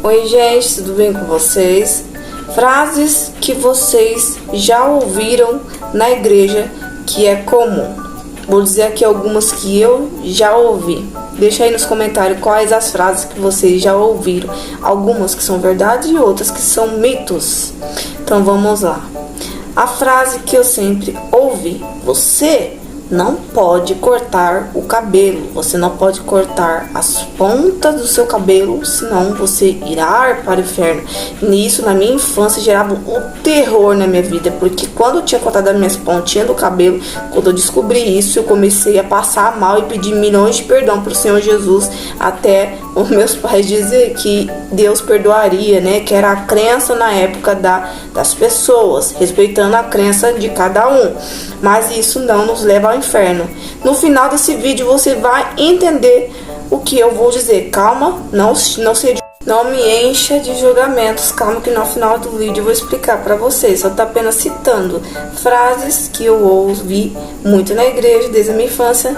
Oi gente, tudo bem com vocês? Frases que vocês já ouviram na igreja que é comum. Vou dizer aqui algumas que eu já ouvi. Deixa aí nos comentários quais as frases que vocês já ouviram. Algumas que são verdade e outras que são mitos. Então vamos lá. A frase que eu sempre ouvi: você não pode cortar o cabelo, você não pode cortar as pontas do seu cabelo, senão você irá para o inferno. Nisso, na minha infância, gerava um terror na minha vida, porque quando eu tinha cortado as minhas pontinhas do cabelo, quando eu descobri isso, eu comecei a passar mal e pedir milhões de perdão para o Senhor Jesus, até os meus pais dizer que Deus perdoaria, né? Que era a crença na época das pessoas, respeitando a crença de cada um. Mas isso não nos leva ao inferno. No final desse vídeo você vai entender o que eu vou dizer. Calma, não me encha de julgamentos. Calma que no final do vídeo eu vou explicar para vocês. Só tô apenas citando frases que eu ouvi muito na igreja desde a minha infância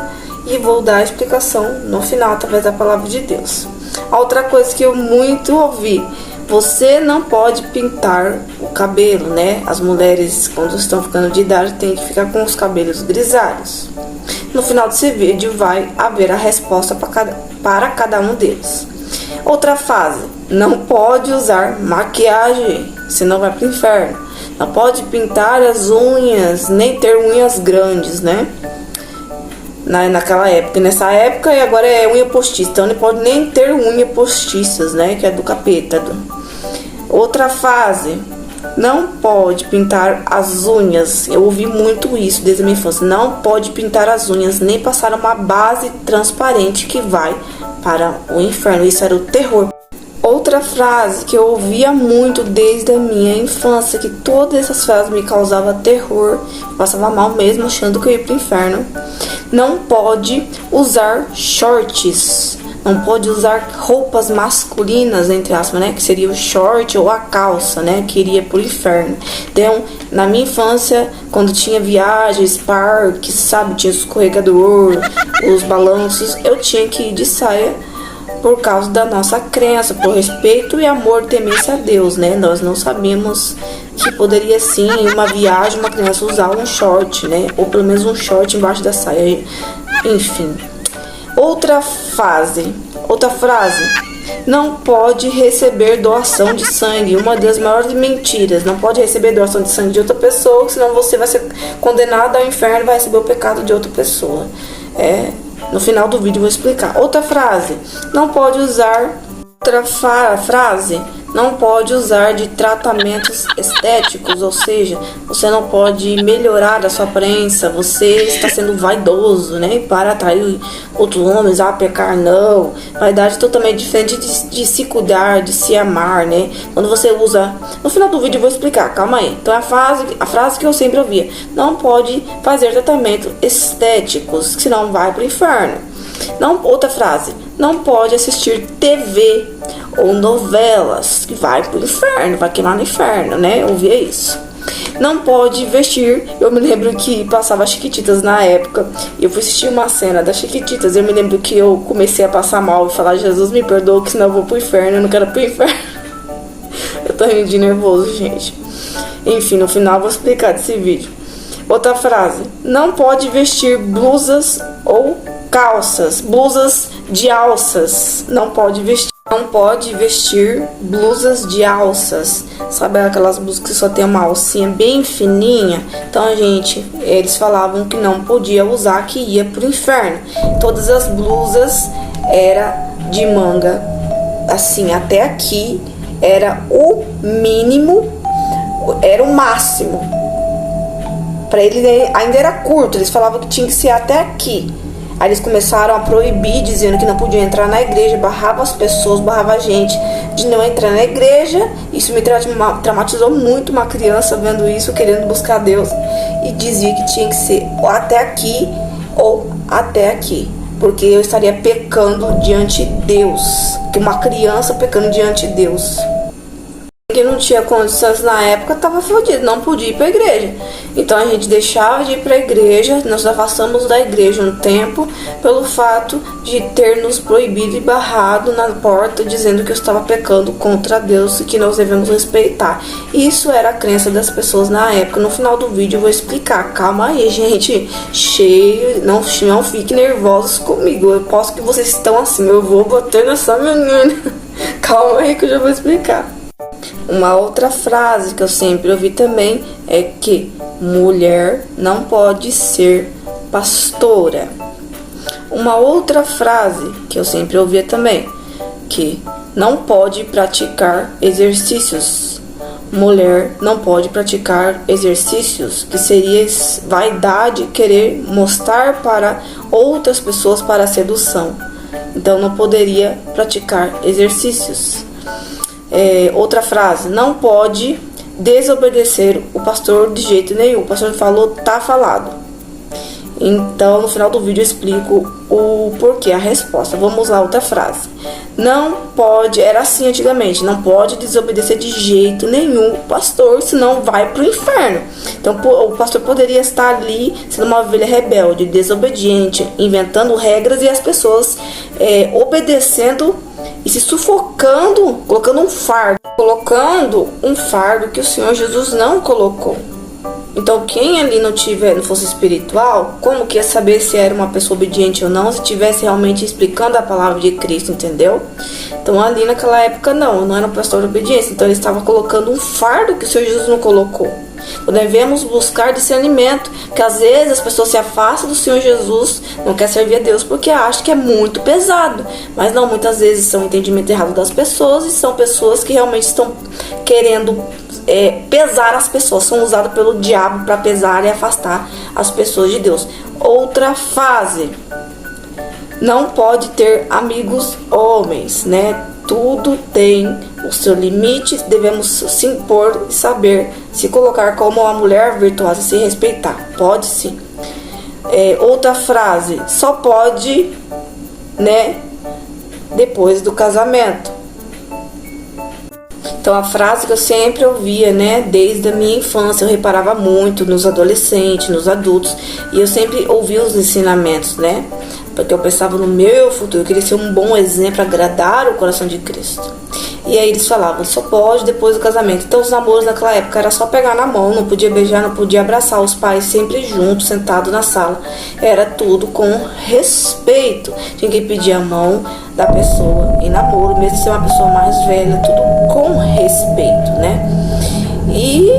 e vou dar a explicação no final através da palavra de Deus. A outra coisa que eu muito ouvi: você não pode pintar o cabelo, né? As mulheres, quando estão ficando de idade, têm que ficar com os cabelos grisalhos. No final desse vídeo vai haver a resposta para cada um deles. Outra frase: não pode usar maquiagem, senão vai para o inferno. Não pode pintar as unhas, nem ter unhas grandes, né? Naquela época, nessa época, e agora é unha postiça, então não pode nem ter unha postiças, né? Que é do capeta. Outra frase: não pode pintar as unhas. Eu ouvi muito isso desde a minha infância. Não pode pintar as unhas, nem passar uma base transparente que vai para o inferno. Isso era o terror. Outra frase que eu ouvia muito desde a minha infância, que todas essas frases me causavam terror, passava mal mesmo, achando que eu ia para o inferno: não pode usar shorts. Não pode usar roupas masculinas, entre aspas, né? Que seria o short ou a calça, né? Que iria pro inferno. Então, na minha infância, quando tinha viagens, parques, sabe? Tinha escorregador, os balanços, eu tinha que ir de saia por causa da nossa crença, por respeito e amor, temência a Deus, né? Nós não sabíamos que poderia sim, em uma viagem, uma criança usar um short, né? Ou pelo menos um short embaixo da saia. Enfim. Outra frase: não pode receber doação de sangue. Uma das maiores mentiras: não pode receber doação de sangue de outra pessoa, senão você vai ser condenado ao inferno e vai receber o pecado de outra pessoa. No final do vídeo eu vou explicar. Outra frase: não pode usar de tratamentos estéticos, ou seja, você não pode melhorar a sua aparência, você está sendo vaidoso, né? Para atrair outros homens a pecar, não. Vaidade totalmente diferente de se cuidar, de se amar, né? Quando você usa... No final do vídeo eu vou explicar, calma aí. Então a frase que eu sempre ouvia: não pode fazer tratamentos estéticos, senão vai para o inferno. Outra frase: não pode assistir TV ou novelas, que vai pro inferno, vai queimar no inferno, né? Eu ouvia isso. Não pode vestir. Eu me lembro que passava Chiquititas na época, e eu fui assistir uma cena das Chiquititas. Eu me lembro que eu comecei a passar mal e falar: Jesus, me perdoa, que senão eu vou pro inferno, eu não quero pro inferno. Eu tô rindo de nervoso, gente. Enfim, no final eu vou explicar desse vídeo. Outra frase: não pode vestir blusas ou calças, blusas de alças. Não pode vestir blusas de alças. Sabe aquelas blusas que só tem uma alcinha bem fininha? Então, gente, eles falavam que não podia usar, que ia pro inferno. Todas as blusas era de manga assim até aqui, era o mínimo, era o máximo. Para ele ainda era curto, eles falavam que tinha que ser até aqui. Aí eles começaram a proibir, dizendo que não podia entrar na igreja, barrava as pessoas, barrava a gente de não entrar na igreja. Isso me traumatizou muito, uma criança vendo isso, querendo buscar Deus, e dizia que tinha que ser até aqui ou até aqui, porque eu estaria pecando diante de Deus, que uma criança pecando diante de Deus. Quem não tinha condições na época estava fodido, não podia ir para a igreja. Então a gente deixava de ir para a igreja, nós afastamos da igreja um tempo pelo fato de ter nos proibido e barrado na porta, dizendo que eu estava pecando contra Deus e que nós devemos respeitar. Isso era a crença das pessoas na época. No final do vídeo eu vou explicar. Calma aí, gente. Cheio, não fiquem nervosos comigo. Eu posso que vocês estão assim, eu vou bater nessa menina. Calma aí que eu já vou explicar. Uma outra frase que eu sempre ouvi também é que mulher não pode ser pastora. Uma outra frase que eu sempre ouvia também, que não pode praticar exercícios. Mulher não pode praticar exercícios, que seria vaidade, querer mostrar para outras pessoas para sedução. Então não poderia praticar exercícios. Outra frase, não pode desobedecer o pastor de jeito nenhum. O pastor falou, tá falado. Então no final do vídeo eu explico o porquê, a resposta. Vamos lá, outra frase. Não pode, era assim antigamente, não pode desobedecer de jeito nenhum o pastor, senão vai pro inferno. Então o pastor poderia estar ali sendo uma ovelha rebelde, desobediente, inventando regras e as pessoas obedecendo e se sufocando, colocando um fardo que o Senhor Jesus não colocou. Então quem ali não fosse espiritual, como que ia saber se era uma pessoa obediente ou não, se estivesse realmente explicando a palavra de Cristo, entendeu? Então ali naquela época não era um pastor de obediência, então ele estava colocando um fardo que o Senhor Jesus não colocou. Então devemos buscar discernimento, porque às vezes as pessoas se afastam do Senhor Jesus, não quer servir a Deus porque acham que é muito pesado, mas não, muitas vezes são entendimento errado das pessoas e são pessoas que realmente estão querendo pesar as pessoas, são usadas pelo diabo para pesar e afastar as pessoas de Deus. Outra fase, não pode ter amigos homens, né? Tudo tem o seu limite, devemos se impor e saber se colocar como uma mulher virtuosa, se respeitar. Pode sim. Outra frase, só pode, né, depois do casamento. Então a frase que eu sempre ouvia, né, desde a minha infância, eu reparava muito nos adolescentes, nos adultos, e eu sempre ouvia os ensinamentos, né, porque eu pensava no meu futuro, eu queria ser um bom exemplo, agradar o coração de Cristo. E aí eles falavam, só pode depois do casamento. Então os namoros naquela época era só pegar na mão, não podia beijar, não podia abraçar, os pais sempre juntos, sentados na sala. Era tudo com respeito. Tinha que pedir a mão da pessoa em namoro, mesmo ser uma pessoa mais velha, tudo com respeito, né? E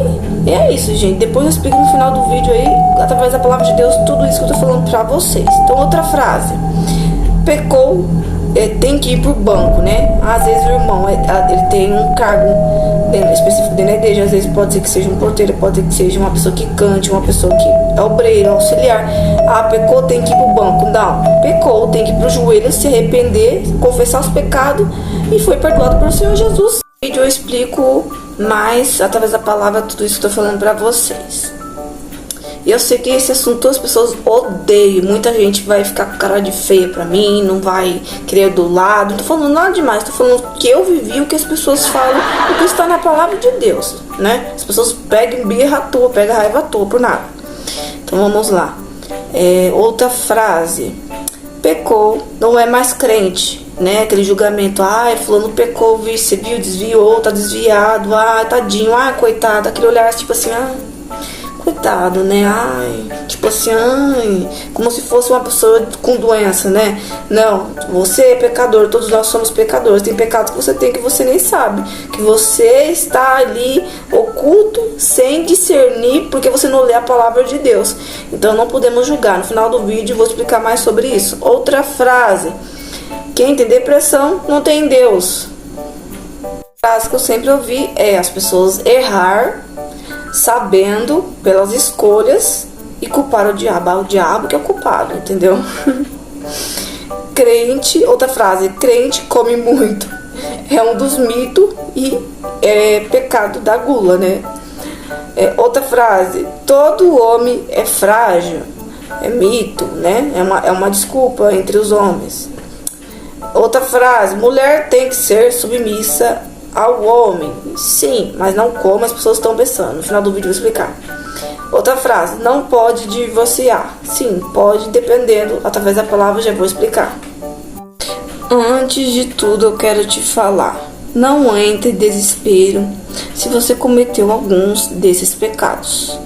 é isso, gente. Depois eu explico no final do vídeo aí, através da palavra de Deus, tudo isso que eu tô falando pra vocês. Então outra frase, pecou, tem que ir pro banco, né? Às vezes o irmão, ele tem um cargo específico dentro da igreja, às vezes pode ser que seja um porteiro, pode ser que seja uma pessoa que cante, uma pessoa que é obreiro, auxiliar. Pecou, tem que ir pro banco. Não, pecou, tem que ir pro joelho, se arrepender, confessar os pecados e foi perdoado pelo Senhor Jesus. No vídeo eu explico mais, através da palavra, tudo isso que eu tô falando pra vocês. E eu sei que esse assunto as pessoas odeiam. Muita gente vai ficar com cara de feia pra mim, não vai querer do lado. Não tô falando nada demais, tô falando que eu vivi, o que as pessoas falam, o que está na palavra de Deus, né? As pessoas pegam birra à toa, pegam raiva à toa por nada. Então vamos lá. Outra frase, pecou, não é mais crente, né? Aquele julgamento, fulano pecou, você viu, desviou, tá desviado, tadinho, coitado, aquele olhar tipo assim, coitado, né? Tipo assim, como se fosse uma pessoa com doença, né? Não, você é pecador, todos nós somos pecadores. Tem pecados que você tem que você nem sabe, que você está ali oculto, sem discernir, porque você não lê a palavra de Deus. Então não podemos julgar. No final do vídeo eu vou explicar mais sobre isso. Outra frase, quem tem depressão não tem Deus. A frase que eu sempre ouvi é as pessoas errar sabendo pelas escolhas e culpar o diabo que é o culpado, entendeu? Crente, outra frase, crente come muito, é um dos mitos e é pecado da gula, né? Outra frase, todo homem é frágil, é mito, né? É uma desculpa entre os homens. Outra frase, mulher tem que ser submissa ao homem. Sim, mas não como as pessoas estão pensando. No final do vídeo eu vou explicar. Outra frase, não pode divorciar. Sim, pode, dependendo, através da palavra já vou explicar. Antes de tudo eu quero te falar, não entre em desespero se você cometeu alguns desses pecados.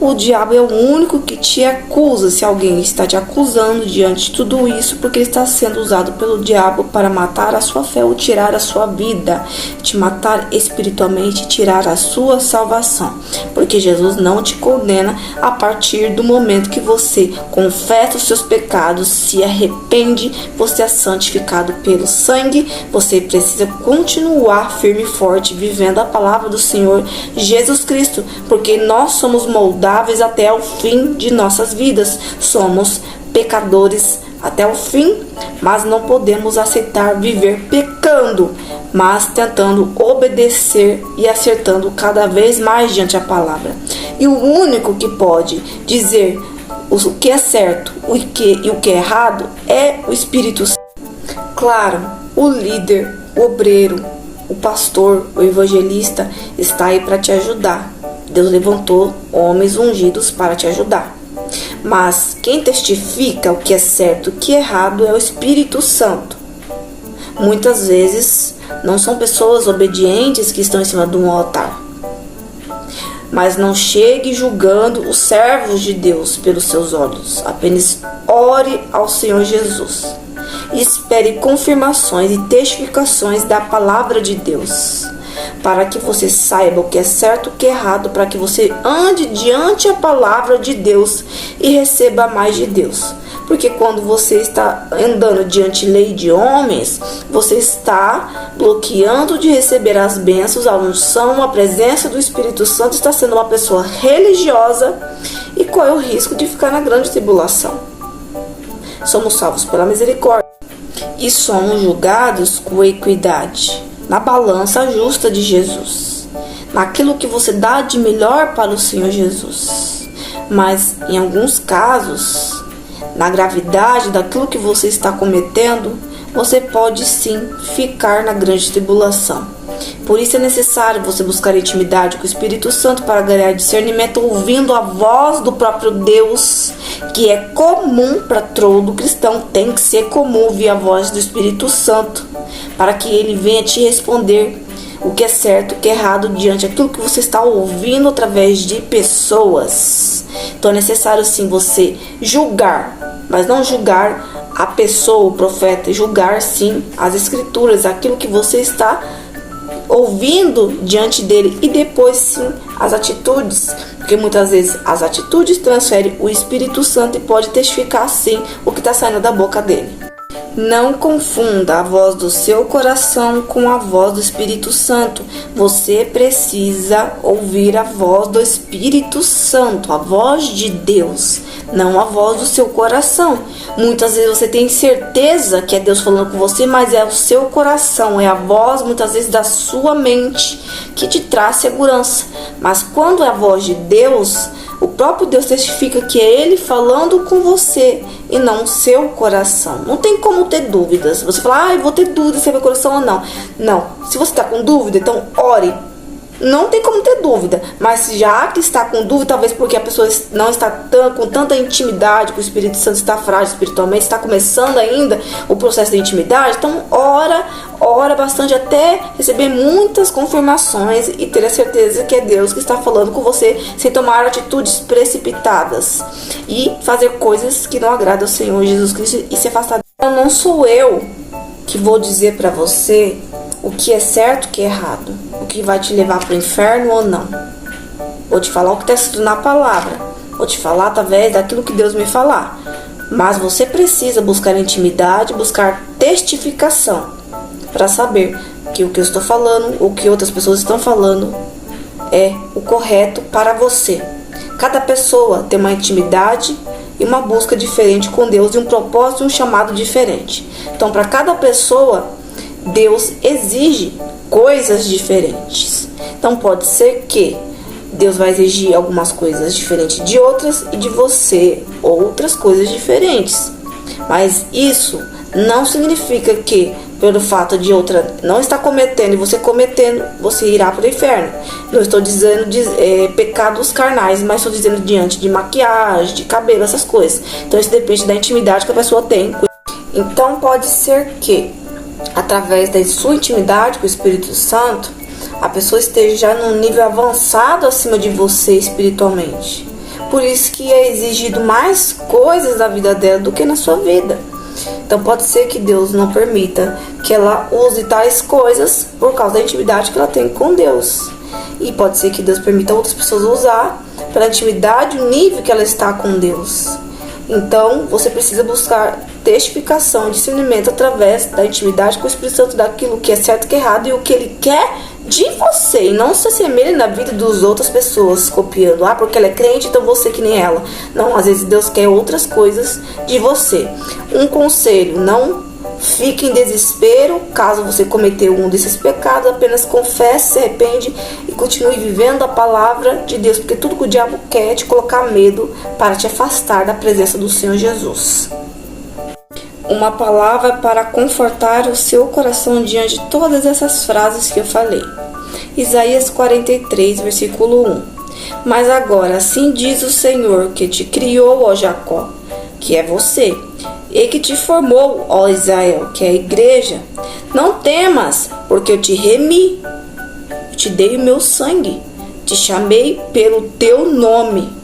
O diabo é o único que te acusa. Se alguém está te acusando diante de tudo isso, porque ele está sendo usado pelo diabo para matar a sua fé ou tirar a sua vida, te matar espiritualmente, tirar a sua salvação. Porque Jesus não te condena a partir do momento que você confessa os seus pecados, se arrepende, você é santificado pelo sangue. Você precisa continuar firme e forte, vivendo a palavra do Senhor Jesus Cristo, porque nós somos moldados até o fim de nossas vidas. Somos pecadores até o fim, mas não podemos aceitar viver pecando, mas tentando obedecer e acertando cada vez mais diante da palavra. E o único que pode dizer o que é certo e o que é errado é o Espírito Santo. Claro, o líder, o obreiro, o pastor, o evangelista está aí para te ajudar. Deus levantou homens ungidos para te ajudar. Mas quem testifica o que é certo e o que é errado é o Espírito Santo. Muitas vezes não são pessoas obedientes que estão em cima de um altar. Mas não chegue julgando os servos de Deus pelos seus olhos. Apenas ore ao Senhor Jesus. E espere confirmações e testificações da palavra de Deus, para que você saiba o que é certo e o que é errado, para que você ande diante a palavra de Deus e receba mais de Deus. Porque quando você está andando diante de lei de homens, você está bloqueando de receber as bênçãos, a unção, a presença do Espírito Santo, está sendo uma pessoa religiosa e corre o risco de ficar na grande tribulação. Somos salvos pela misericórdia e somos julgados com equidade, na balança justa de Jesus, naquilo que você dá de melhor para o Senhor Jesus. Mas em alguns casos, na gravidade daquilo que você está cometendo, você pode sim ficar na grande tribulação. Por isso é necessário você buscar intimidade com o Espírito Santo para ganhar discernimento, ouvindo a voz do próprio Deus, que é comum para todo cristão. Tem que ser comum ouvir a voz do Espírito Santo, para que ele venha te responder o que é certo, o que é errado, diante daquilo que você está ouvindo através de pessoas. Então é necessário sim você julgar, mas não julgar a pessoa, o profeta, julgar sim as escrituras, aquilo que você está ouvindo diante dele, e depois sim as atitudes, porque muitas vezes as atitudes transferem o Espírito Santo e pode testificar sim o que está saindo da boca dele. Não confunda a voz do seu coração com a voz do Espírito Santo. Você precisa ouvir a voz do Espírito Santo, a voz de Deus, não a voz do seu coração. Muitas vezes você tem certeza que é Deus falando com você, mas é o seu coração, é a voz muitas vezes da sua mente que te traz segurança. Mas quando é a voz de Deus, o próprio Deus testifica que é Ele falando com você e não o seu coração. Não tem como ter dúvidas. Você fala, eu vou ter dúvida se é meu coração ou não. Não. Se você está com dúvida, então ore. Não tem como ter dúvida, mas já que está com dúvida, talvez porque a pessoa não está com tanta intimidade com o Espírito Santo, está frágil espiritualmente, está começando ainda o processo de intimidade, então ora bastante até receber muitas confirmações e ter a certeza que é Deus que está falando com você, sem tomar atitudes precipitadas e fazer coisas que não agradam ao Senhor Jesus Cristo e se afastar. Então não sou eu que vou dizer para você o que é certo e o que é errado, o que vai te levar para o inferno ou não. Vou te falar o que está escrito na palavra, vou te falar através daquilo que Deus me falar. Mas você precisa buscar intimidade, buscar testificação, para saber que o que eu estou falando, o que outras pessoas estão falando, é o correto para você. Cada pessoa tem uma intimidade e uma busca diferente com Deus, e um propósito e um chamado diferente. Então, para cada pessoa, Deus exige coisas diferentes. Então pode ser que Deus vai exigir algumas coisas diferentes de outras e de você outras coisas diferentes. Mas isso não significa que pelo fato de outra não estar cometendo e você cometendo, você irá para o inferno. Não estou dizendo pecados carnais, mas estou dizendo diante de maquiagem, de cabelo, essas coisas. Então isso depende da intimidade que a pessoa tem. Então pode ser que através da sua intimidade com o Espírito Santo, a pessoa esteja já num nível avançado acima de você espiritualmente. Por isso que é exigido mais coisas da vida dela do que na sua vida. Então pode ser que Deus não permita que ela use tais coisas por causa da intimidade que ela tem com Deus. E pode ser que Deus permita outras pessoas usar pela intimidade, o nível que ela está com Deus. Então você precisa buscar testificação, discernimento através da intimidade com o Espírito Santo, daquilo que é certo e que é errado e o que Ele quer de você. E não se assemelhe na vida das outras pessoas copiando. Porque ela é crente, então você que nem ela. Não, às vezes Deus quer outras coisas de você. Um conselho: não fique em desespero caso você cometeu um desses pecados. Apenas confesse, se arrepende e continue vivendo a palavra de Deus, porque tudo que o diabo quer é te colocar medo para te afastar da presença do Senhor Jesus. Uma palavra para confortar o seu coração diante de todas essas frases que eu falei. Isaías 43, versículo 1. Mas agora, assim diz o Senhor, que te criou, ó Jacó, que é você, e que te formou, ó Israel, que é a igreja. Não temas, porque eu te remi, eu te dei o meu sangue, te chamei pelo teu nome.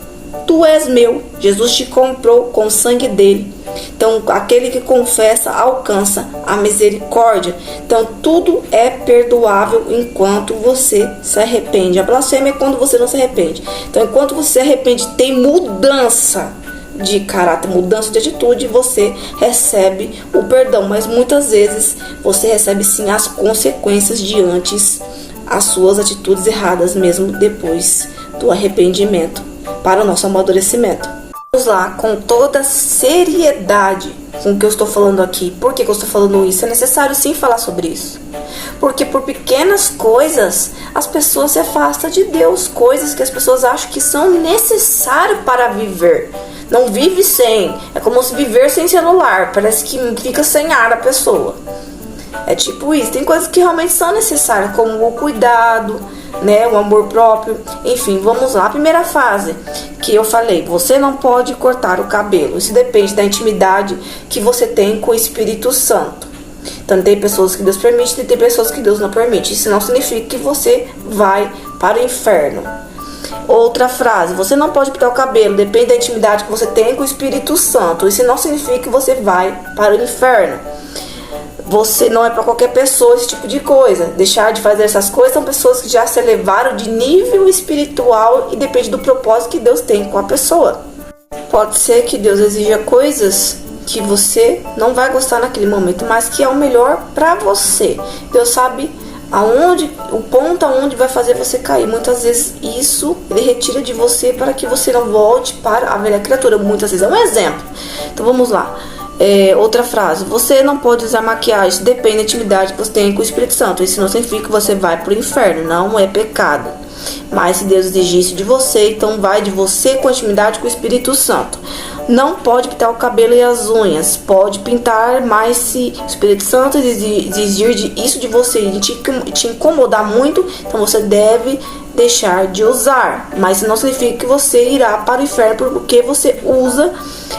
Tu és meu. Jesus te comprou com o sangue dele. Então, aquele que confessa alcança a misericórdia. Então, tudo é perdoável enquanto você se arrepende. A blasfêmia é quando você não se arrepende. Então, enquanto você se arrepende, tem mudança de caráter, mudança de atitude, você recebe o perdão. Mas muitas vezes você recebe sim as consequências diante as suas atitudes erradas, mesmo depois do arrependimento, para o nosso amadurecimento. Vamos lá, com toda seriedade com o que eu estou falando aqui. Por que eu estou falando isso? É necessário sim falar sobre isso. Porque por pequenas coisas as pessoas se afastam de Deus. Coisas que as pessoas acham que são necessárias para viver. Não vive sem. É como se viver sem celular. Parece que fica sem ar a pessoa. É tipo isso. Tem coisas que realmente são necessárias, como o cuidado, né, o amor próprio. Enfim, vamos lá. A primeira fase que eu falei: você não pode cortar o cabelo. Isso depende da intimidade que você tem com o Espírito Santo. Então tem pessoas que Deus permite e tem pessoas que Deus não permite. Isso não significa que você vai para o inferno. Outra frase: você não pode pintar o cabelo. Depende da intimidade que você tem com o Espírito Santo. Isso não significa que você vai para o inferno. Você não é para qualquer pessoa esse tipo de coisa. Deixar de fazer essas coisas são pessoas que já se elevaram de nível espiritual e depende do propósito que Deus tem com a pessoa. Pode ser que Deus exija coisas que você não vai gostar naquele momento, mas que é o melhor para você. Deus sabe o ponto aonde vai fazer você cair. Muitas vezes isso Ele retira de você para que você não volte para a velha criatura. Muitas vezes é um exemplo. Então vamos lá. Outra frase: você não pode usar maquiagem. Depende da intimidade que você tem com o Espírito Santo. Isso não significa que você vai para o inferno. Não é pecado. Mas se Deus exigir isso de você, então vai de você com a intimidade com o Espírito Santo. Não pode pintar o cabelo e as unhas. Pode pintar, mas se o Espírito Santo exigir isso de você e te incomodar muito, então você deve deixar de usar. Mas isso não significa que você irá para o inferno porque você usa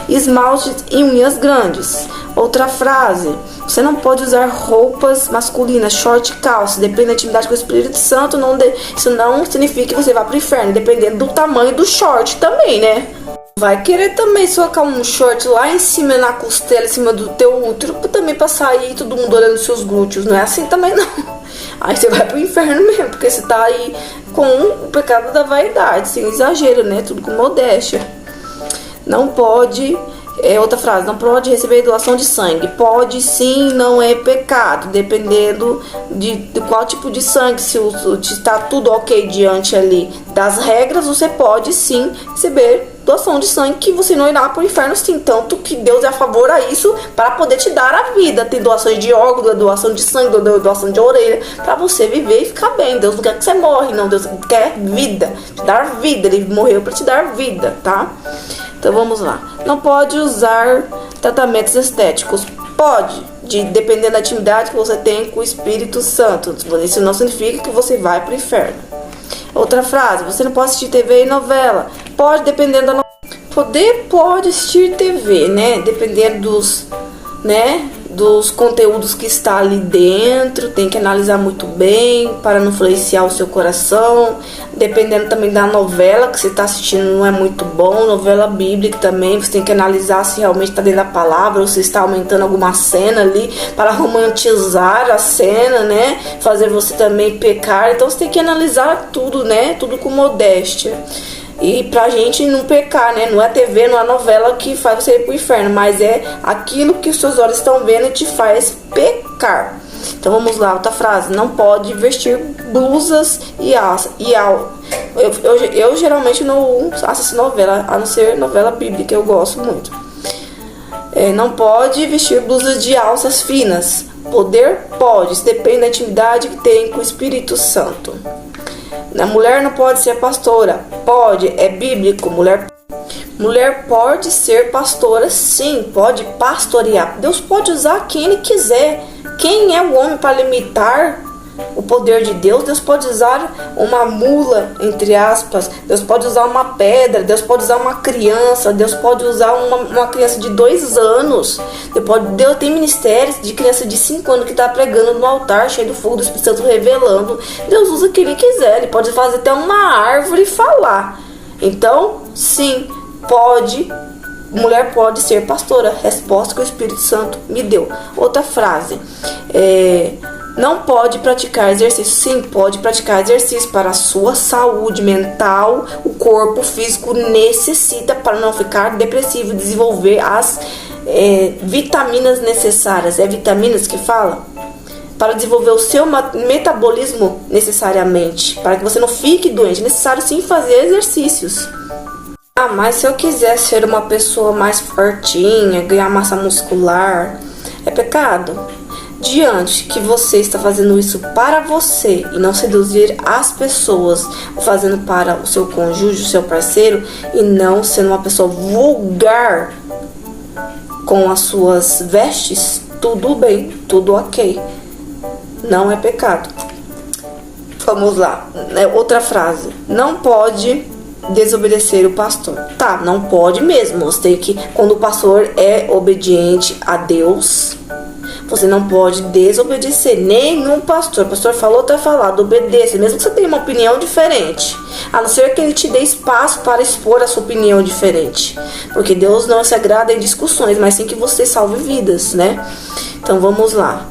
esmalte e unhas grandes. Outra frase: você não pode usar roupas masculinas, short e calça. Depende da intimidade com o Espírito Santo. Isso não significa que você vai para o inferno. Dependendo do tamanho do short também, né? Vai querer também socar um short lá em cima, na costela, em cima do teu útero, também pra sair todo mundo olhando os seus glúteos. Não é assim também, não. Aí você vai pro inferno mesmo, porque você tá aí com o pecado da vaidade, sem exagero, né? Tudo com modéstia. Não pode... outra frase: não pode receber doação de sangue. Pode sim, não é pecado, dependendo de qual tipo de sangue. Se está tudo ok diante ali das regras, você pode sim receber doação de sangue, que você não irá para o inferno sim. Tanto que Deus é a favor a isso para poder te dar a vida. Tem doações de órgão, doação de sangue, doação de orelha, para você viver e ficar bem. Deus não quer que você morre, não. Deus quer vida, te dar vida. Ele morreu para te dar vida, tá? Então vamos lá. Não pode usar tratamentos estéticos. Pode, dependendo da intimidade que você tem com o Espírito Santo. Isso não significa que você vai para o inferno. Outra frase, você não pode assistir TV e novela. Pode, dependendo da novela. Pode assistir TV, né? Dependendo dos conteúdos que está ali dentro, tem que analisar muito bem para não influenciar o seu coração. Dependendo também da novela que você está assistindo, não é muito bom. Novela bíblica também, você tem que analisar se realmente está dentro da palavra ou se está aumentando alguma cena ali para romantizar a cena, né? Fazer você também pecar. Então você tem que analisar tudo, né? Tudo com modéstia. E pra gente não pecar, né? Não é TV, não é novela que faz você ir pro inferno, mas é aquilo que os seus olhos estão vendo e te faz pecar. Então vamos lá, outra frase. Não pode vestir blusas e alça. Eu geralmente não assisto novela, a não ser novela bíblica, eu gosto muito. Não pode vestir blusas de alças finas. Poder pode, isso depende da intimidade que tem com o Espírito Santo. A mulher não pode ser pastora. Pode, é bíblico. Mulher pode ser pastora, sim, pode pastorear. Deus pode usar quem Ele quiser. Quem é o homem para limitar o poder de Deus? Deus pode usar uma mula, entre aspas. Deus pode usar uma pedra. Deus pode usar uma criança. Deus pode usar uma criança de 2 anos. Deus tem ministérios de criança de 5 anos que está pregando no altar, cheio do fogo do Espírito Santo, revelando. Deus usa o que Ele quiser. Ele pode fazer até uma árvore falar. Então, sim, pode. Mulher pode ser pastora. Resposta que o Espírito Santo me deu. Outra frase. Não pode praticar exercício. Sim, pode praticar exercício para a sua saúde mental. O corpo físico necessita para não ficar depressivo, desenvolver as vitaminas necessárias. É vitaminas que fala? Para desenvolver o seu metabolismo necessariamente. Para que você não fique doente. É necessário sim fazer exercícios. Mas se eu quiser ser uma pessoa mais fortinha, ganhar massa muscular, é pecado? Diante que você está fazendo isso para você e não seduzir as pessoas, fazendo para o seu cônjuge, o seu parceiro, e não sendo uma pessoa vulgar com as suas vestes, tudo bem, tudo ok. Não é pecado. Vamos lá, outra frase. Não pode desobedecer o pastor. Tá, não pode mesmo. Você tem que, quando o pastor é obediente a Deus, você não pode desobedecer nenhum pastor. O pastor falou, tá falado, obedeça, mesmo que você tenha uma opinião diferente. A não ser que ele te dê espaço para expor a sua opinião diferente. Porque Deus não se agrada em discussões, mas sim que você salve vidas, né? Então vamos lá.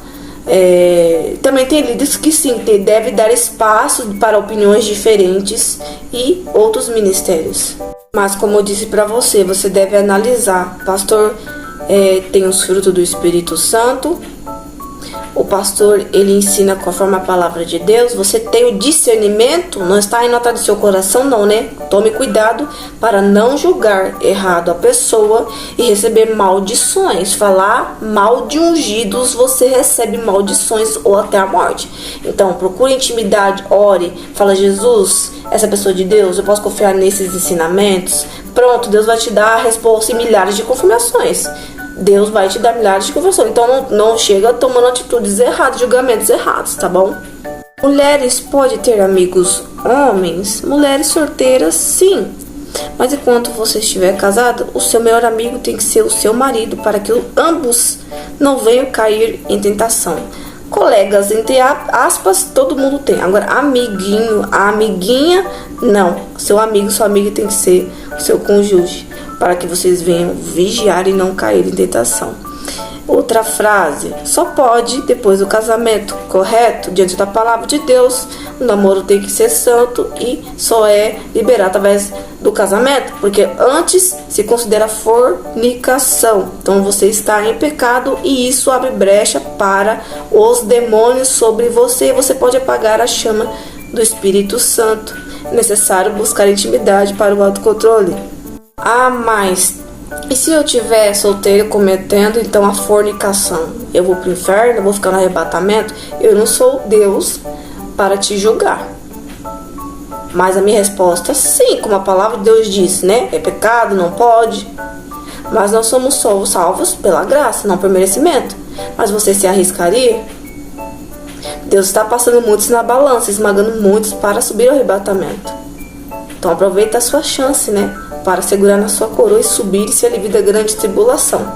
Também tem líderes que sim, deve dar espaço para opiniões diferentes e outros ministérios. Mas como eu disse para você, você deve analisar. Pastor tem os frutos do Espírito Santo. O pastor, ele ensina conforme a palavra de Deus. Você tem o discernimento, não está em nota do seu coração não, né? Tome cuidado para não julgar errado a pessoa e receber maldições. Falar mal de ungidos, você recebe maldições ou até a morte. Então, procure intimidade, ore, fala: Jesus, essa pessoa de Deus, eu posso confiar nesses ensinamentos? Pronto, Deus vai te dar a resposta em milhares de confirmações. Deus vai te dar milhares de confirmações. Então não chega tomando atitudes erradas, julgamentos errados, tá bom? Mulheres podem ter amigos homens? Mulheres solteiras, sim. Mas enquanto você estiver casado, o seu melhor amigo tem que ser o seu marido, para que ambos não venham cair em tentação. Colegas, entre aspas, todo mundo tem. Agora, amiguinho, a amiguinha, não. Seu amigo, sua amiga tem que ser o seu cônjuge, para que vocês venham vigiar e não cair em tentação. Outra frase: só pode depois do casamento, correto? Diante da palavra de Deus, o namoro tem que ser santo e só é liberado através do casamento, porque antes se considera fornicação. Então você está em pecado e isso abre brecha para os demônios sobre você. Você pode apagar a chama do Espírito Santo. É necessário buscar intimidade para o autocontrole. Mas e se eu estiver solteiro cometendo então a fornicação? Eu vou para o inferno? Eu vou ficar no arrebatamento? Eu não sou Deus para te julgar. Mas a minha resposta, sim, como a palavra de Deus diz, né? É pecado, não pode. Mas nós somos salvos pela graça, não por merecimento. Mas você se arriscaria? Deus está passando muitos na balança, esmagando muitos para subir ao arrebatamento. Então aproveita a sua chance, né? Para segurar na sua coroa e subir e se alivia da grande tribulação.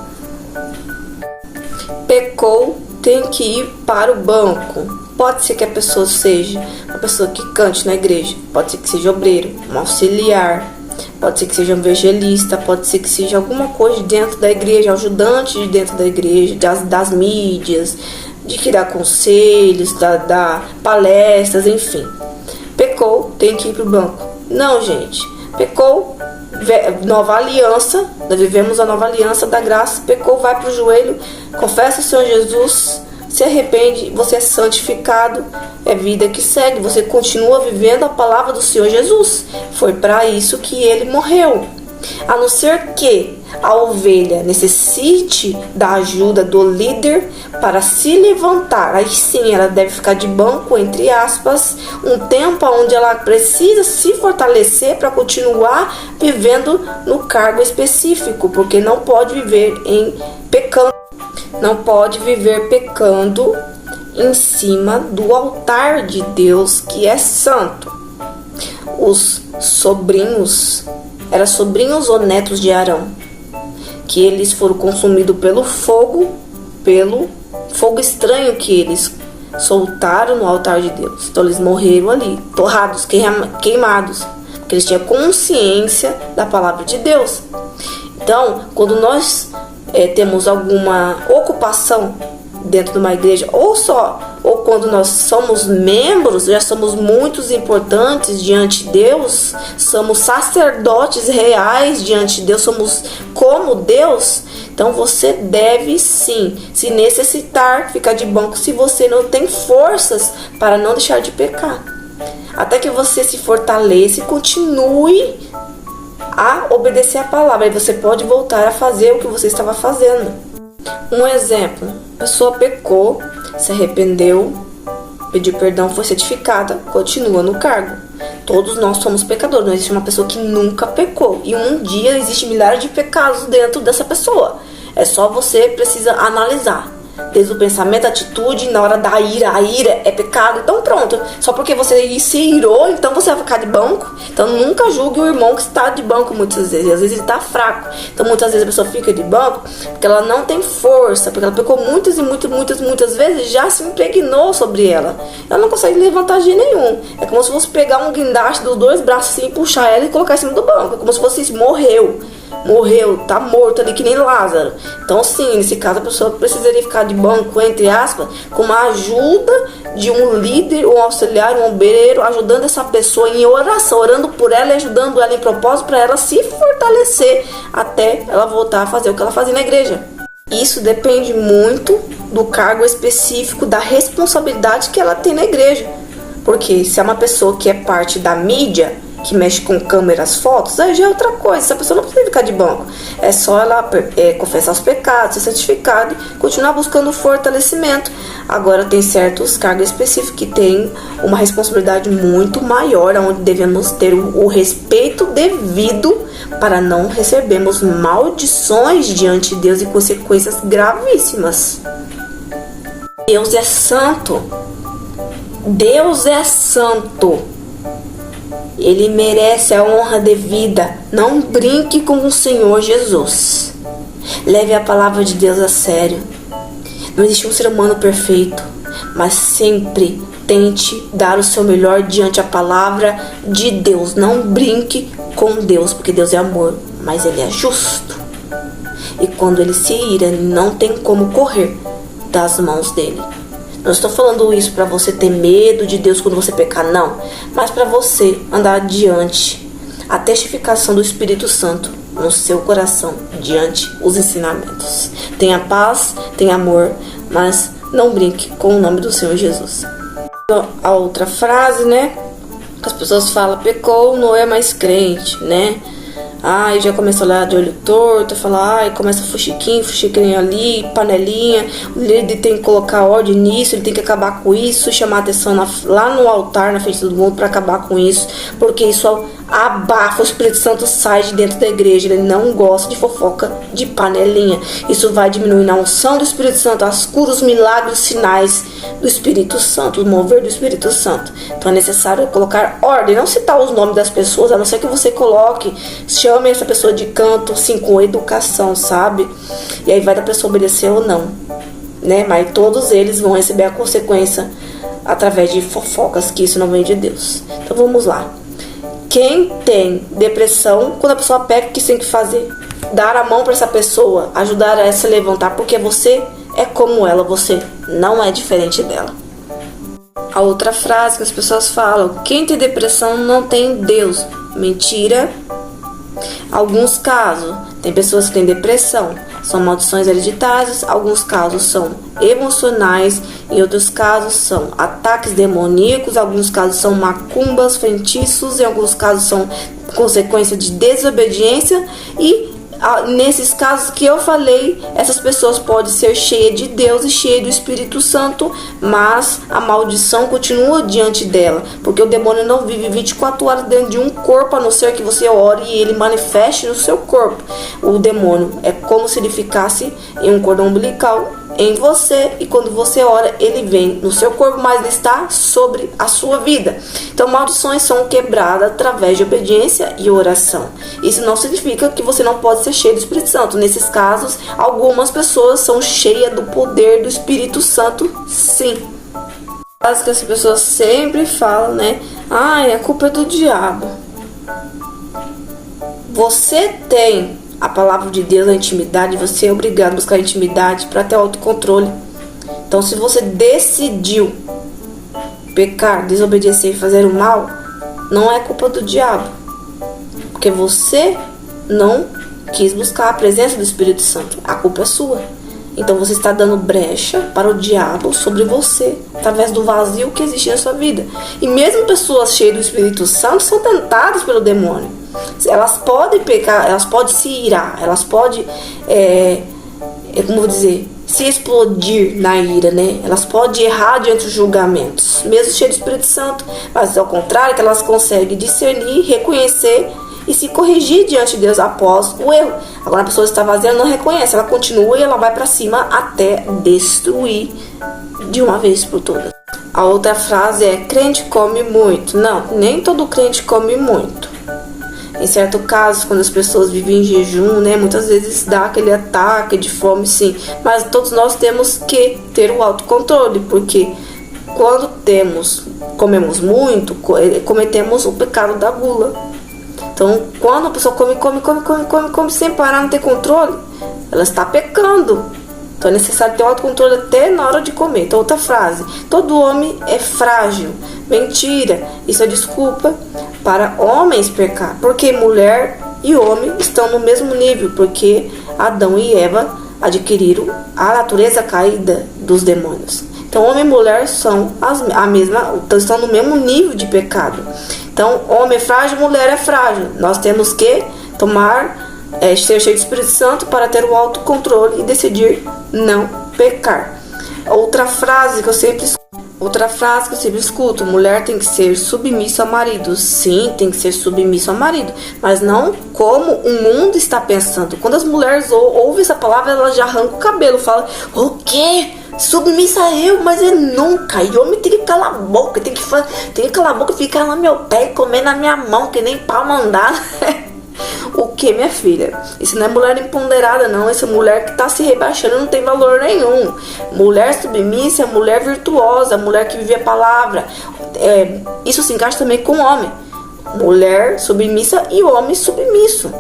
Pecou, tem que ir para o banco. Pode ser que a pessoa seja uma pessoa que cante na igreja, pode ser que seja obreiro, um auxiliar, pode ser que seja um evangelista, pode ser que seja alguma coisa dentro da igreja, ajudante de dentro da igreja, das mídias, de que dá conselhos, dá palestras, enfim. Pecou, tem que ir para o banco. Não, gente. Pecou, nova aliança, nós vivemos a nova aliança da graça. Pecou, vai para o joelho, confessa o Senhor Jesus, se arrepende, você é santificado, é vida que segue, você continua vivendo a palavra do Senhor Jesus. Foi para isso que ele morreu. A não ser que a ovelha necessite da ajuda do líder para se levantar, aí sim ela deve ficar de banco, entre aspas, um tempo onde ela precisa se fortalecer para continuar vivendo no cargo específico, porque não pode viver pecando. Não pode viver pecando em cima do altar de Deus, que é santo. Os sobrinhos, eram sobrinhos ou netos de Arão, que eles foram consumidos pelo fogo estranho que eles soltaram no altar de Deus. Então eles morreram ali, torrados, queimados, porque eles tinham consciência da palavra de Deus. Então, quando nós temos alguma ocupação dentro de uma igreja, ou quando nós somos membros, já somos muito importantes diante de Deus, somos sacerdotes reais diante de Deus, somos como Deus, então você deve sim, se necessitar, ficar de banco se você não tem forças para não deixar de pecar, até que você se fortaleça e continue a obedecer a palavra, e você pode voltar a fazer o que você estava fazendo. Um exemplo, a pessoa pecou, se arrependeu, pediu perdão, foi certificada, continua no cargo. Todos nós somos pecadores, não existe uma pessoa que nunca pecou, e um dia existe milhares de pecados dentro dessa pessoa. É só você precisa analisar. Desde o pensamento, a atitude, na hora da ira, a ira é pecado, então pronto. Só porque você se irou, então você vai ficar de banco. Então nunca julgue o irmão que está de banco muitas vezes. Às vezes ele está fraco. Então muitas vezes a pessoa fica de banco porque ela não tem força, porque ela pecou muitas vezes, já se impregnou sobre ela. Ela não consegue levantar de nenhum. É como se fosse pegar um guindaste dos dois braços assim, puxar ela e colocar em cima do banco. É como se fosse isso, morreu, tá morto ali que nem Lázaro. Então sim, nesse caso a pessoa precisaria ficar de banco, entre aspas, com a ajuda de um líder, um auxiliar, um obreiro, ajudando essa pessoa em oração, orando por ela e ajudando ela em propósito para ela se fortalecer até ela voltar a fazer o que ela fazia na igreja. Isso depende muito do cargo específico, da responsabilidade que ela tem na igreja. Porque se é uma pessoa que é parte da mídia, que mexe com câmeras, fotos, aí já é outra coisa. Essa pessoa não precisa ficar de banco. É só ela confessar os pecados, ser certificado e continuar buscando fortalecimento. Agora tem certos cargos específicos que têm uma responsabilidade muito maior, onde devemos ter o respeito devido para não recebermos maldições diante de Deus e consequências gravíssimas. Deus é santo. Deus é santo. Ele merece a honra devida. Não brinque com o Senhor Jesus. Leve a palavra de Deus a sério. Não existe um ser humano perfeito, mas sempre tente dar o seu melhor diante a palavra de Deus. Não brinque com Deus, porque Deus é amor, mas Ele é justo. E quando Ele se ira, não tem como correr das mãos dEle. Não estou falando isso para você ter medo de Deus quando você pecar, não. Mas para você andar adiante a testificação do Espírito Santo no seu coração, diante os ensinamentos. Tenha paz, tenha amor, mas não brinque com o nome do Senhor Jesus. A outra frase, né? Que as pessoas falam, pecou, não é mais crente, né? Ai, já começa a olhar de olho torto, falar, ai, começa fuxiquinho ali, panelinha. O líder tem que colocar ordem nisso, ele tem que acabar com isso, chamar atenção lá no altar, na frente de todo mundo, para acabar com isso, porque isso abafa, o Espírito Santo sai de dentro da igreja. Ele não gosta de fofoca de panelinha. Isso vai diminuir a unção do Espírito Santo, as curas, os milagres, os sinais do Espírito Santo, o mover do Espírito Santo. Então é necessário colocar ordem, não citar os nomes das pessoas, a não ser que você coloque, chame essa pessoa de canto, sim, com educação, sabe? E aí vai da pessoa obedecer ou não, né? Mas todos eles vão receber a consequência através de fofocas, que isso não vem de Deus. Então vamos lá. Quem tem depressão, quando a pessoa pega, o que tem que fazer? Dar a mão para essa pessoa, ajudar ela a se levantar, porque você é como ela, você não é diferente dela. A outra frase que as pessoas falam: quem tem depressão não tem Deus. Mentira. Alguns casos, tem pessoas que têm depressão, são maldições hereditárias, alguns casos são emocionais, em outros casos são ataques demoníacos, alguns casos são macumbas, feitiços, em alguns casos são consequência de desobediência. E nesses casos que eu falei, essas pessoas podem ser cheias de Deus e cheias do Espírito Santo, mas a maldição continua diante dela, porque o demônio não vive 24 horas dentro de um corpo, a não ser que você ore e ele manifeste no seu corpo. O demônio é como se ele ficasse em um cordão umbilical em você, e quando você ora, ele vem no seu corpo, mas ele está sobre a sua vida. Então, maldições são quebradas através de obediência e oração. Isso não significa que você não pode ser cheio do Espírito Santo. Nesses casos, algumas pessoas são cheias do poder do Espírito Santo, sim. Que as pessoas sempre falam, né? A culpa é do diabo. Você tem a palavra de Deus, a intimidade, você é obrigado a buscar intimidade para ter autocontrole. Então, se você decidiu pecar, desobedecer e fazer o mal, não é culpa do diabo, porque você não quis buscar a presença do Espírito Santo. A culpa é sua. Então você está dando brecha para o diabo sobre você, através do vazio que existe na sua vida. E mesmo pessoas cheias do Espírito Santo são tentadas pelo demônio. Elas podem pecar, elas podem se irar, elas podem, como vou dizer, se explodir na ira, né? Elas podem errar diante dos julgamentos, mesmo cheias do Espírito Santo, mas ao contrário, que elas conseguem discernir, reconhecer e se corrigir diante de Deus após o erro. Agora a pessoa está vazia, não reconhece, ela continua e ela vai para cima até destruir de uma vez por todas. A outra frase é: crente come muito. Não, nem todo crente come muito. Em certo caso, quando as pessoas vivem em jejum, né, muitas vezes dá aquele ataque de fome, sim. Mas todos nós temos que ter o autocontrole, porque quando comemos muito, cometemos o pecado da gula. Então, quando a pessoa come sem parar, não ter controle, ela está pecando. Então é necessário ter autocontrole até na hora de comer. Então, outra frase: todo homem é frágil. Mentira. Isso é desculpa para homens pecar, porque mulher e homem estão no mesmo nível, porque Adão e Eva adquiriram a natureza caída dos demônios. Então, homem e mulher são estão no mesmo nível de pecado. Então, homem é frágil, mulher é frágil. Nós temos que ser cheio do Espírito Santo para ter o autocontrole e decidir não pecar. Outra frase que eu sempre escuto: mulher tem que ser submissa ao marido. Sim, tem que ser submissa ao marido, mas não como o mundo está pensando. Quando as mulheres ouvem essa palavra, elas já arrancam o cabelo, falam: o quê? Submissa a eu? Mas eu nunca. E homem tem que calar a boca, tem que calar a boca e ficar no meu pé e comer na minha mão, que nem pau mandado. O que, minha filha? Isso não é mulher empoderada, não. Essa mulher que está se rebaixando não tem valor nenhum. Mulher submissa é mulher virtuosa, mulher que vive a palavra. Isso se encaixa também com homem. Mulher submissa e homem submisso.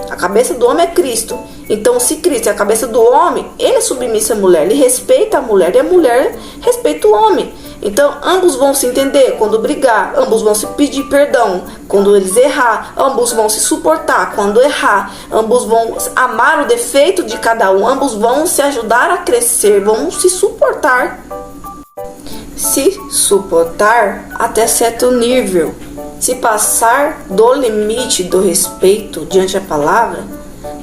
A cabeça do homem é Cristo. Então, se Cristo é a cabeça do homem, ele é submisso à mulher, ele respeita a mulher e a mulher respeita o homem. Então, ambos vão se entender quando brigar, ambos vão se pedir perdão quando eles errar, ambos vão se suportar quando errar, ambos vão amar o defeito de cada um, ambos vão se ajudar a crescer, vão se suportar. Se suportar até certo nível. Se passar do limite do respeito diante da palavra,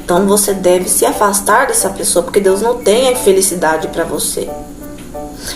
então você deve se afastar dessa pessoa, porque Deus não tem a felicidade para você.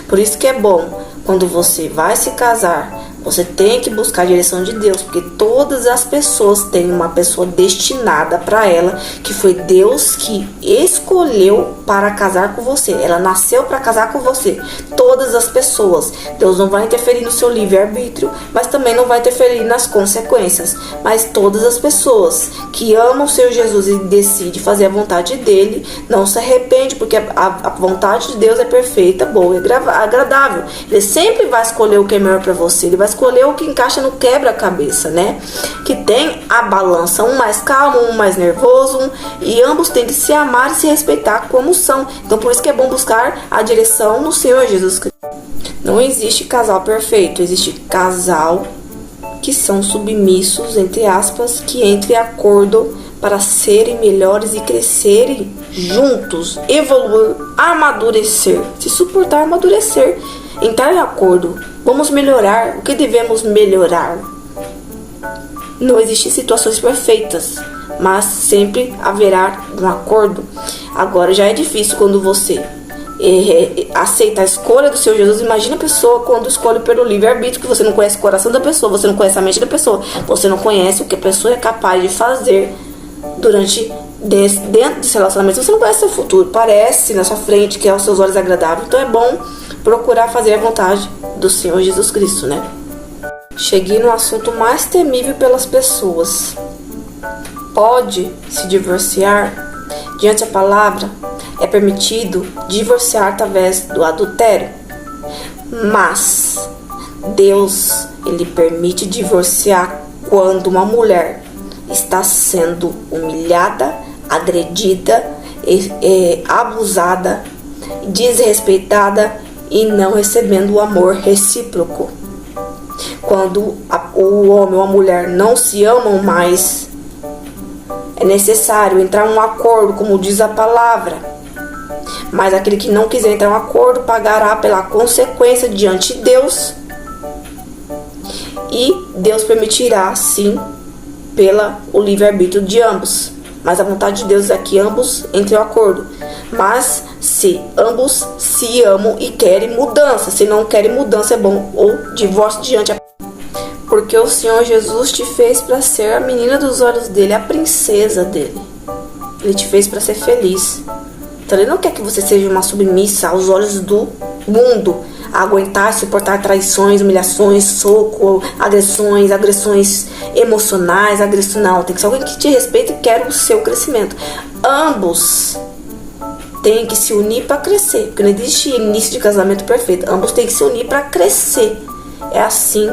Por isso que é bom, quando você vai se casar, você tem que buscar a direção de Deus, porque todas as pessoas têm uma pessoa destinada para ela, que foi Deus que escolheu para casar com você. Ela nasceu para casar com você. Todas as pessoas. Deus não vai interferir no seu livre-arbítrio, mas também não vai interferir nas consequências. Mas todas as pessoas que amam o Senhor Jesus e decidem fazer a vontade dele, não se arrepende, porque a vontade de Deus é perfeita, boa e agradável. Ele sempre vai escolher o que é melhor para você. Ele vai escolher o que encaixa no quebra-cabeça, né? Que tem a balança, um mais calmo, um mais nervoso, e ambos têm que se amar e se respeitar como são. Então por isso que é bom buscar a direção no Senhor Jesus Cristo. Não existe casal perfeito, existe casal que são submissos, entre aspas, que entrem em acordo para serem melhores e crescerem juntos, evoluir, amadurecer, se suportar, amadurecer, entrar em acordo. Vamos melhorar. O que devemos melhorar? Não existem situações perfeitas, mas sempre haverá um acordo. Agora já é difícil quando você aceita a escolha do Senhor Jesus. Imagina a pessoa quando escolhe pelo livre-arbítrio, que você não conhece o coração da pessoa, você não conhece a mente da pessoa, você não conhece o que a pessoa é capaz de fazer dentro desse relacionamento. Você não conhece o seu futuro, parece na sua frente que é aos seus olhos agradável. Então é bom procurar fazer a vontade do Senhor Jesus Cristo, né? Cheguei no assunto mais temível pelas pessoas. Pode se divorciar? Diante da palavra, é permitido divorciar através do adultério. Mas Deus, ele permite divorciar quando uma mulher está sendo humilhada, agredida, abusada, desrespeitada e não recebendo o amor recíproco. Quando o homem ou a mulher não se amam mais, é necessário entrar em um acordo, como diz a palavra. Mas aquele que não quiser entrar em um acordo pagará pela consequência diante de Deus. E Deus permitirá, sim, pelo livre-arbítrio de ambos. Mas a vontade de Deus é que ambos entrem em acordo. Mas se ambos se amam e querem mudança, se não querem mudança, é bom o divórcio diante. Porque o Senhor Jesus te fez para ser a menina dos olhos dele, a princesa dele. Ele te fez para ser feliz. Então ele não quer que você seja uma submissa aos olhos do mundo, aguentar, suportar traições, humilhações, soco, agressões emocionais, não, tem que ser alguém que te respeita e quer o seu crescimento. Ambos têm que se unir para crescer, porque não existe início de casamento perfeito. Ambos têm que se unir para crescer. É assim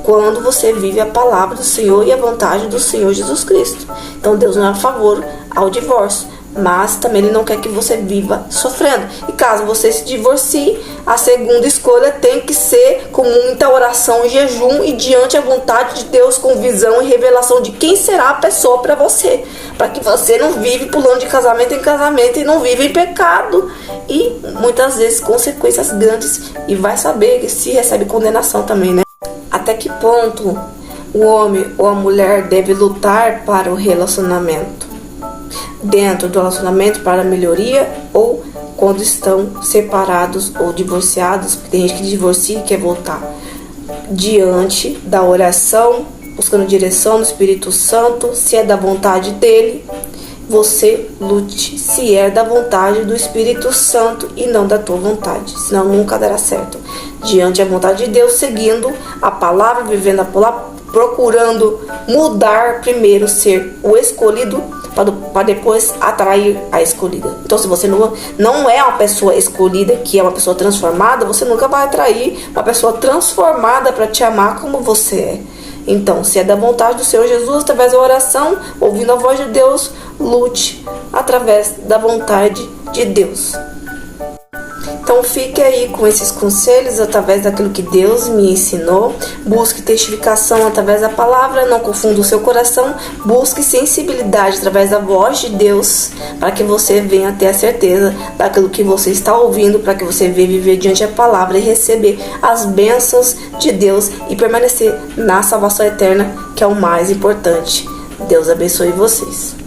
quando você vive a palavra do Senhor e a vontade do Senhor Jesus Cristo. Então Deus não é a favor ao divórcio, mas também ele não quer que você viva sofrendo. E caso você se divorcie, a segunda escolha tem que ser com muita oração e jejum e diante a vontade de Deus, com visão e revelação de quem será a pessoa para você, para que você não vive pulando de casamento em casamento e não vive em pecado e muitas vezes consequências grandes, e vai saber se recebe condenação também, né? Até que ponto o homem ou a mulher deve lutar para o relacionamento? Dentro do relacionamento para a melhoria, ou quando estão separados ou divorciados? Porque tem gente que divorcia e quer voltar. Diante da oração, buscando direção do Espírito Santo, se é da vontade dele, você lute se é da vontade do Espírito Santo e não da tua vontade, senão nunca dará certo. Diante da vontade de Deus, seguindo a palavra, vivendo a palavra, procurando mudar primeiro, ser o escolhido, para depois atrair a escolhida. Então, se você não é uma pessoa escolhida, que é uma pessoa transformada, você nunca vai atrair uma pessoa transformada para te amar como você é. Então, se é da vontade do Senhor Jesus, através da oração, ouvindo a voz de Deus, lute através da vontade de Deus. Então, Então fique aí com esses conselhos através daquilo que Deus me ensinou. Busque testificação através da palavra, não confunda o seu coração. Busque sensibilidade através da voz de Deus, para que você venha ter a certeza daquilo que você está ouvindo, para que você venha viver diante da palavra e receber as bênçãos de Deus e permanecer na salvação eterna, que é o mais importante. Deus abençoe vocês.